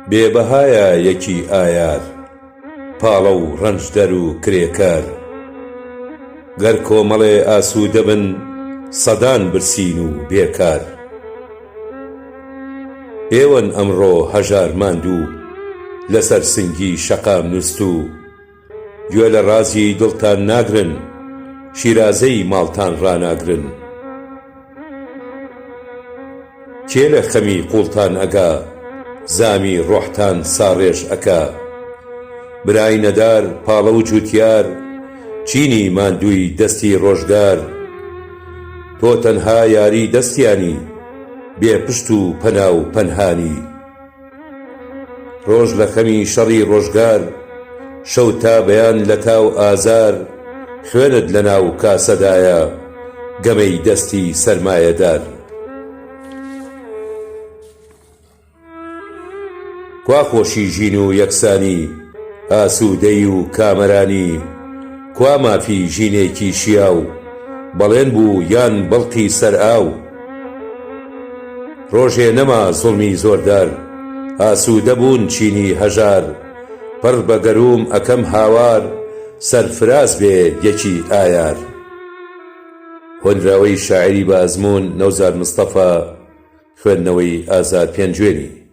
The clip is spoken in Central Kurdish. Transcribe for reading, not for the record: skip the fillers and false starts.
بێبەهایە یەکی ئایار، پاڵە و ڕەنجدەر و کرێکار. گەر کۆمەڵێ ئاسوودە بن، سەدان برسین و بێکار. ئێوەن ئەمڕۆ هەژار ماندوو، لەسەر سنگی شەقام نووستوو. گوێ لە ڕازی دڵتان ناگرن، شیرازەی ماڵتان ڕاناگرن. کێ لە خەمی قوڵتان ئەگا، زامی ڕۆحتان ساڕێژ ئەکا. برای نەدار، پاڵە و جووتیار، چینی ماندووی دەستی ڕۆژگار. تۆ تەنها یاری دەستیانی، بێ پشت و پەنا و پەنهانی. ڕۆژ لە خەمی شەڕی ڕۆژگار، شەو تا بەیان لە تاو ئازار. خوێنت لە ناو کاسەدایە، گەمەی دەستی سەرمایەدار. کوا خۆشی ژین و یەکسانی، ئاسوودەی و کامەرانی. کوا مافی ژینێکی شیاو، بەڵێن بوو یان بەڵقی سەر ئاو. ڕۆژێ نەما زوڵمی زۆردار، ئاسوودە بوون چینی هەژار. پڕ بە گەروم ئەکەم هاوار، سەرفراز بێ یەکی ئایار. هۆنراوەی شاعیری بە ئەزموون نەوزار مستەفا، خوێندنەوەی ئازاد پێنجوێنی.